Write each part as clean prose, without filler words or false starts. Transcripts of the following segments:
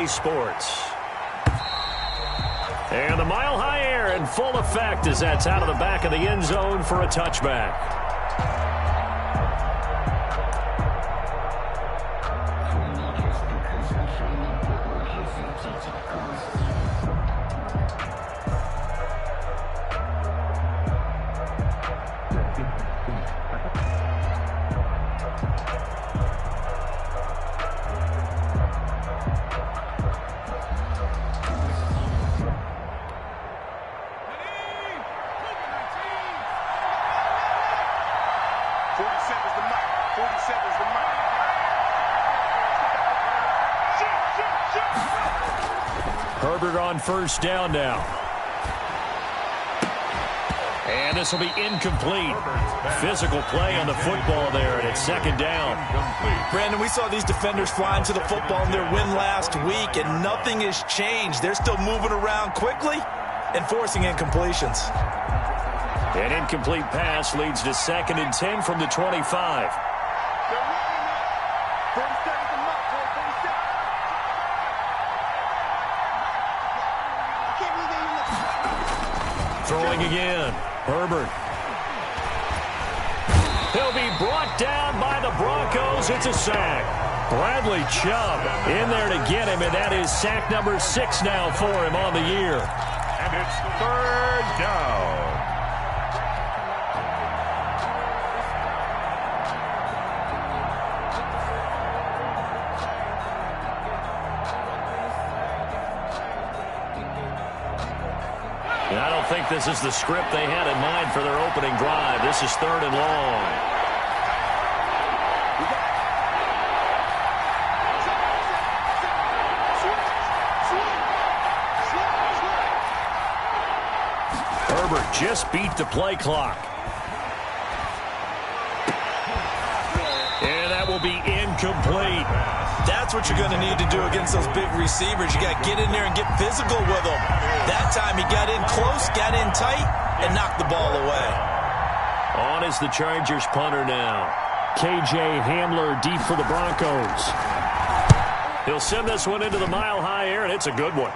EA Sports. And the Mile High Air in full effect as that's out of the back of the end zone for a touchback. Herbert on first down now. And this will be incomplete. Physical play on the football there, and it's second down. Brandon, we saw these defenders flying to the football in their win last week, and nothing has changed. They're still moving around quickly and forcing incompletions. An incomplete pass leads to 2nd and 10 from the 25. Throwing again. Herbert. He'll be brought down by the Broncos. It's a sack. Bradley Chubb in there to get him, and that is sack number 6 now for him on the year. And it's 3rd down. I don't think this is the script they had in mind for their opening drive. This is 3rd and long. Herbert just beat the play clock. And that will be incomplete. That's what you're going to need to do against those big receivers. You got to get in there and get physical with them. That time he got in close, got in tight, and knocked the ball away. On is the Chargers punter now. KJ Hamler deep for the Broncos. He'll send this one into the Mile High Air, and it's a good one.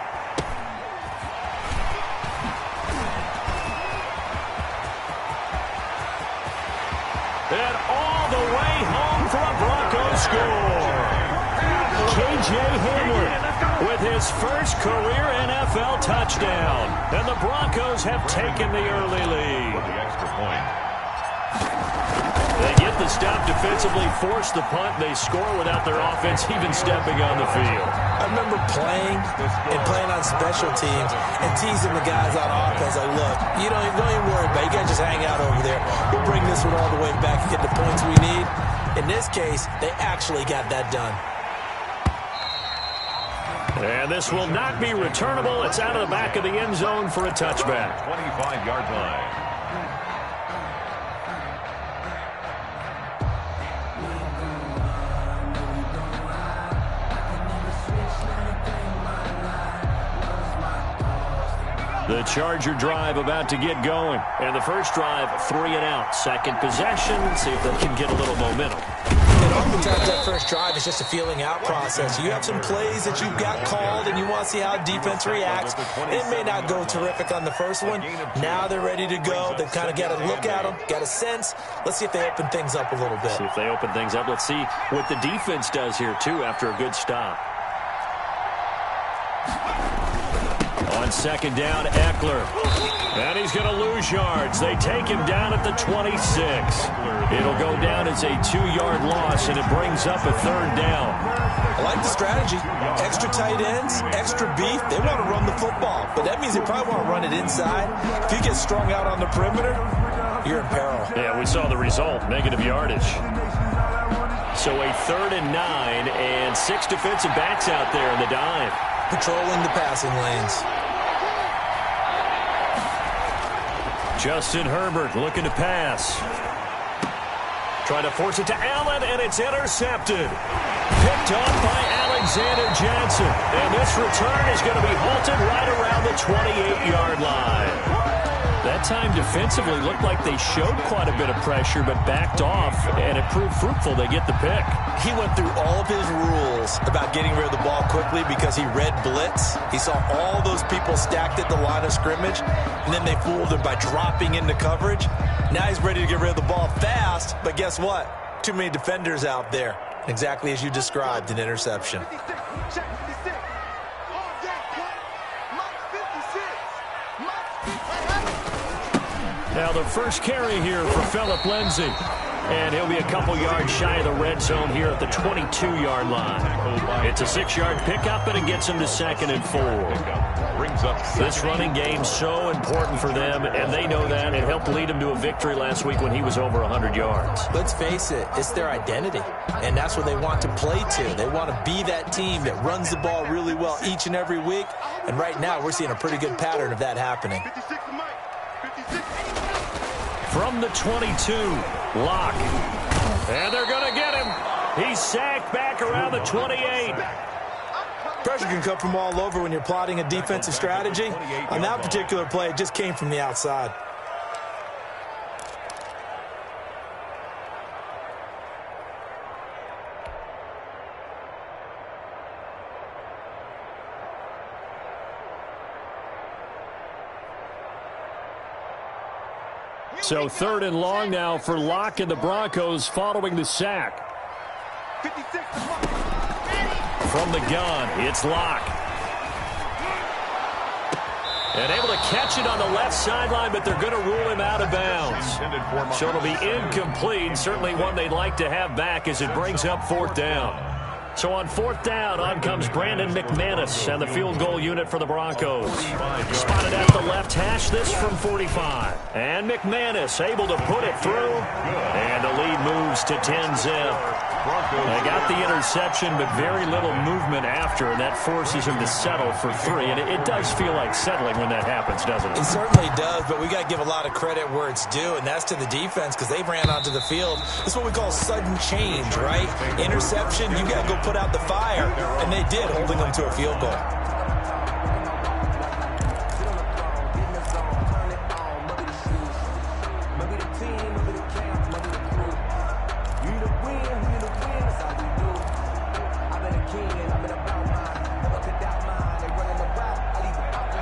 And all the way home for a Broncos score. KJ Hamler with his first career NFL touchdown. And the Broncos have taken the early lead. For the extra point. They get the stop defensively, force the punt. They score without their offense even stepping on the field. I remember playing on special teams and teasing the guys on offense. Like, look, don't even worry about it. You guys just hang out over there. We'll bring this one all the way back and get the points we need. In this case, they actually got that done. And this will not be returnable. It's out of the back of the end zone for a touchback. 25-yard line. The Charger drive about to get going. And the first drive, 3 and out. Second possession. See if they can get a little momentum. And oftentimes that first drive is just a feeling out process. You have some plays that you've got called and you want to see how defense reacts. It may not go terrific on the first one. Now they're ready to go. They've kind of got to look at them, got a sense. Let's see if they open things up a little bit. See if they open things up. Let's see what the defense does here, too, after a good stop. On second down, Eckler. And he's going to lose yards. They take him down at the 26. It'll go down as a 2-yard loss, and it brings up a 3rd down. I like the strategy. Extra tight ends, extra beef. They want to run the football, but that means they probably want to run it inside. If you get strung out on the perimeter, you're in peril. Yeah, we saw the result, negative yardage. So a 3rd and 9, and 6 defensive backs out there in the dive. Patrolling the passing lanes. Justin Herbert looking to pass. Trying to force it to Allen, and it's intercepted. Picked up by Alexander Johnson. And this return is going to be halted right around the 28-yard line. That time defensively looked like they showed quite a bit of pressure but backed off, and it proved fruitful. They get the pick. He went through all of his rules about getting rid of the ball quickly because he read blitz. He saw all those people stacked at the line of scrimmage, and then they fooled him by dropping into coverage. Now he's ready to get rid of the ball fast, but guess what? Too many defenders out there. Exactly as you described, an interception. Now the first carry here for Phillip Lindsay. And he'll be a couple yards shy of the red zone here at the 22-yard line. It's a 6-yard pickup, and it gets him to 2nd and 4. This running game's so important for them, and they know that. It helped lead him to a victory last week when he was over 100 yards. Let's face it, it's their identity, and that's what they want to play to. They want to be that team that runs the ball really well each and every week, and right now we're seeing a pretty good pattern of that happening. From the 22, Locke. And they're going to get him. He's sacked back around the 28. Pressure can come from all over when you're plotting a defensive strategy. On that particular play, it just came from the outside. So 3rd and long now for Locke and the Broncos following the sack. From the gun, it's Locke. And able to catch it on the left sideline, but they're going to rule him out of bounds. So it'll be incomplete, certainly one they'd like to have back as it brings up 4th down. So on 4th down, on comes Brandon McManus and the field goal unit for the Broncos. Spotted at the left hash, this from 45. And McManus able to put it through. And the lead moves to 10-zip. They got the interception, but very little movement after, and that forces him to settle for 3. And it does feel like settling when that happens, doesn't it? It certainly does, but we got to give a lot of credit where it's due, and that's to the defense because they ran onto the field. It's what we call sudden change, right? Interception, you got to go put out the fire, and they did, holding them to a field goal.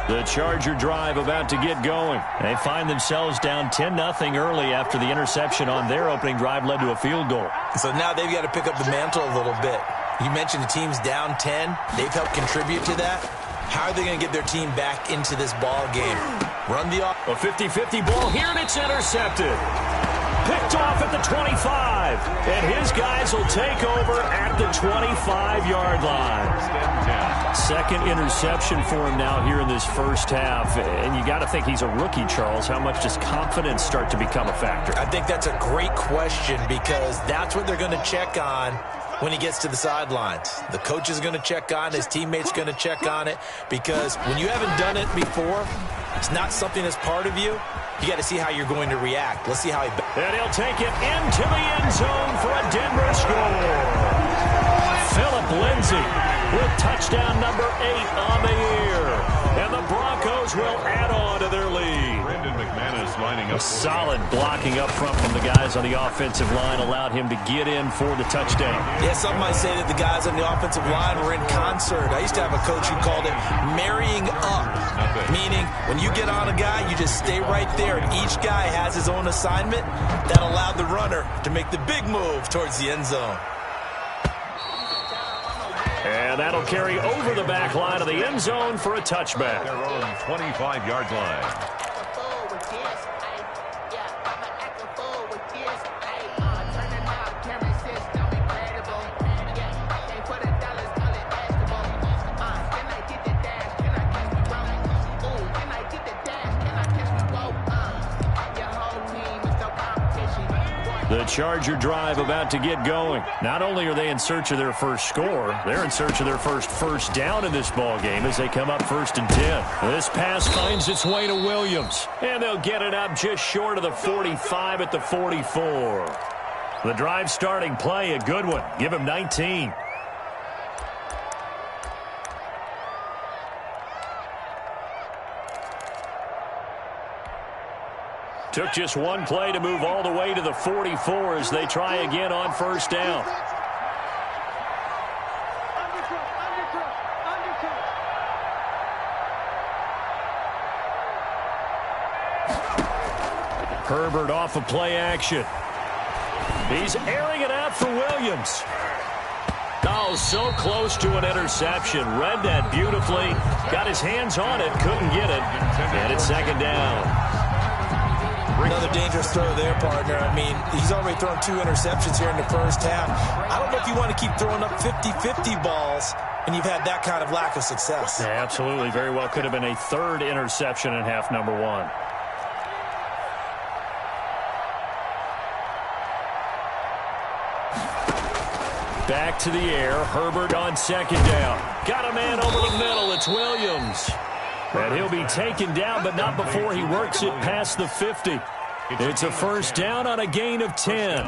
The Charger drive about to get going. They find themselves down 10-0 early after the interception on their opening drive led to a field goal. So now they've got to pick up the mantle a little bit. You mentioned the team's down 10. They've helped contribute to that. How are they going to get their team back into this ball game? Run the off. A 50-50 ball here, and it's intercepted. Picked off at the 25. And his guys will take over at the 25-yard line. 2nd interception for him now here in this first half. And you got to think he's a rookie, Charles. How much does confidence start to become a factor? I think that's a great question because that's what they're going to check on when he gets to the sidelines. The coach is going to check on it. His teammate's going to check on it because when you haven't done it before, it's not something that's part of you. You got to see how you're going to react. Let's see how he... And he'll take it into the end zone for a Denver score. Phillip Lindsay with touchdown number 8 on the year. And the Broncos will add on to their lead. Brandon McManus lining up. Solid blocking up front from the guys on the offensive line allowed him to get in for the touchdown. Yeah, some might say that the guys on the offensive line were in concert. I used to have a coach who called it marrying up, meaning when you get on a guy, you just stay right there, and each guy has his own assignment. That allowed the runner to make the big move towards the end zone. And that'll carry over the back line of the end zone for a touchback. Their own 25-yard line. The Charger drive about to get going. Not only are they in search of their first score, they're in search of their first down in this ball game as they come up 1st and 10. This pass finds its way to Williams, and they'll get it up just short of the 45 at the 44. The drive starting play, a good one. Give him 19. Took just one play to move all the way to the 44 as they try again on first down. Herbert off of play action. He's airing it out for Williams. Oh, so close to an interception. Read that beautifully. Got his hands on it. Couldn't get it. And it's second down. Another dangerous throw there, partner. I mean, he's already thrown 2 interceptions here in the first half. I don't know if you want to keep throwing up 50-50 balls when you've had that kind of lack of success. Yeah, absolutely. Very well could have been a 3rd interception in half number 1. Back to the air. Herbert on second down. Got a man over the middle. It's Williams. And he'll be taken down, but not before he works it past the 50. It's a first down on a gain of 10.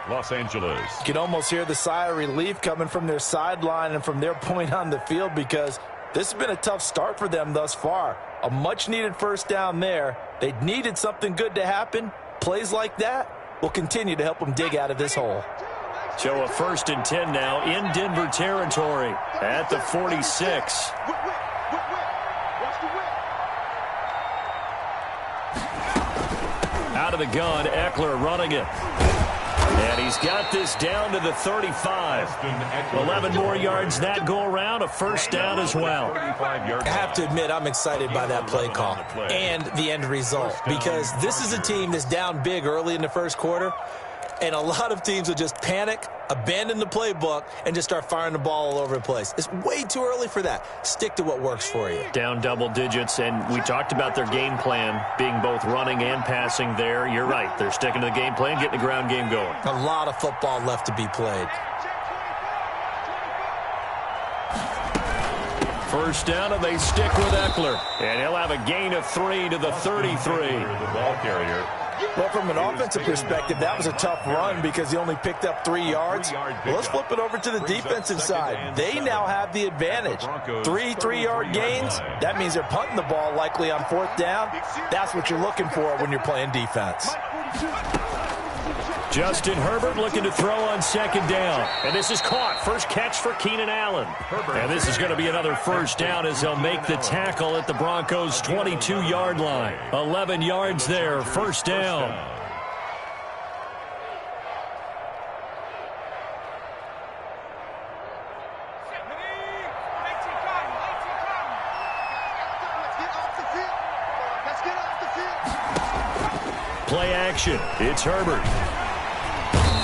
Los Angeles. You can almost hear the sigh of relief coming from their sideline and from their point on the field because this has been a tough start for them thus far. A much-needed first down there. They needed something good to happen. Plays like that will continue to help them dig out of this hole. So a 1st and 10 now in Denver territory at the 46. Out of the gun, Eckler running it. And he's got this down to the 35. 11 more yards that go around, a first down as well. I have to admit, I'm excited by that play call and the end result because this is a team that's down big early in the first quarter. And a lot of teams will just panic, abandon the playbook, and just start firing the ball all over the place. It's way too early for that. Stick to what works for you. Down double digits, and we talked about their game plan being both running and passing there. You're right. They're sticking to the game plan, getting the ground game going. A lot of football left to be played. First down, and they stick with Eckler. And he'll have a gain of 3 to the 33. The ball carrier. Well, from an offensive perspective, that was a tough run because he only picked up 3 yards. Well, let's flip it over to the defensive side. They now have the advantage. 3 3-yard gains. That means they're punting the ball likely on 4th down. That's what you're looking for when you're playing defense. Justin Herbert looking to throw on second down. And this is caught. First catch for Keenan Allen. And this is going to be another first down as they'll make the tackle at the Broncos' 22-yard line. 11 yards there, first down. Play action. It's Herbert.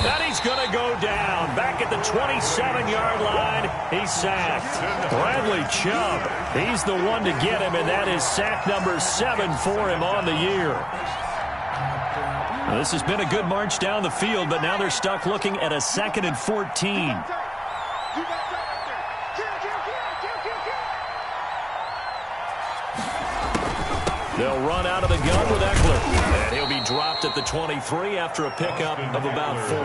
And he's going to go down. Back at the 27-yard line, he's sacked. Bradley Chubb, he's the one to get him, and that is sack number 7 for him on the year. Now, this has been a good march down the field, but now they're stuck looking at a 2nd and 14. They'll run out of the gun with Eckler. And he'll be dropped at the 23 after a pickup of about 4.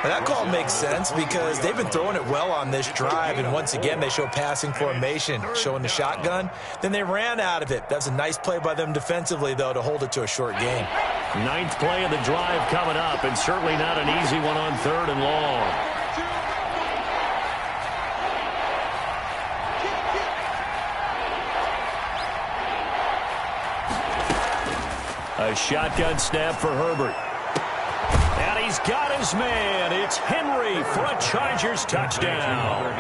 And that call makes sense because they've been throwing it well on this drive. And once again, they show passing formation, showing the shotgun. Then they ran out of it. That's a nice play by them defensively, though, to hold it to a short game. 9th play of the drive coming up, and certainly not an easy one on 3rd and long. A shotgun snap for Herbert. And he's got his man. It's Henry for a Chargers touchdown.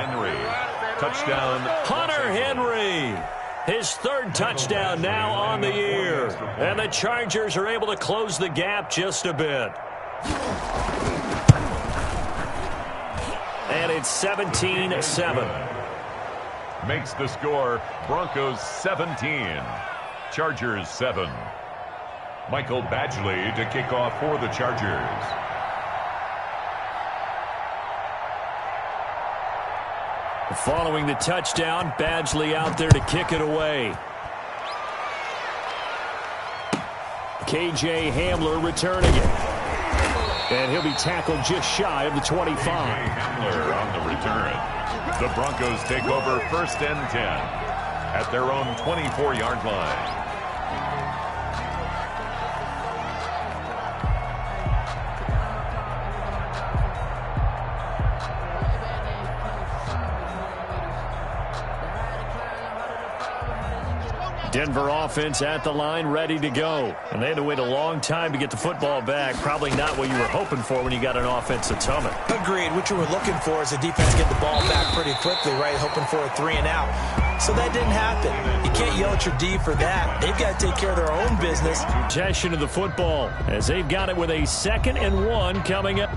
Hunter Henry. His 3rd touchdown now on the year. And the Chargers are able to close the gap just a bit. And it's 17-7. Makes the score Broncos 17. Chargers 7. Michael Badgley to kick off for the Chargers. Following the touchdown, Badgley out there to kick it away. KJ Hamler returning it. And he'll be tackled just shy of the 25. Hamler on the return. The Broncos take over 1st and 10 at their own 24-yard line. Denver offense at the line, ready to go. And they had to wait a long time to get the football back. Probably not what you were hoping for when you got an offense that's humming. Agreed. What you were looking for is the defense get the ball back pretty quickly, right? Hoping for a 3 and out. So that didn't happen. You can't yell at your D for that. They've got to take care of their own business. Possession of the football as they've got it with a 2nd and 1 coming up.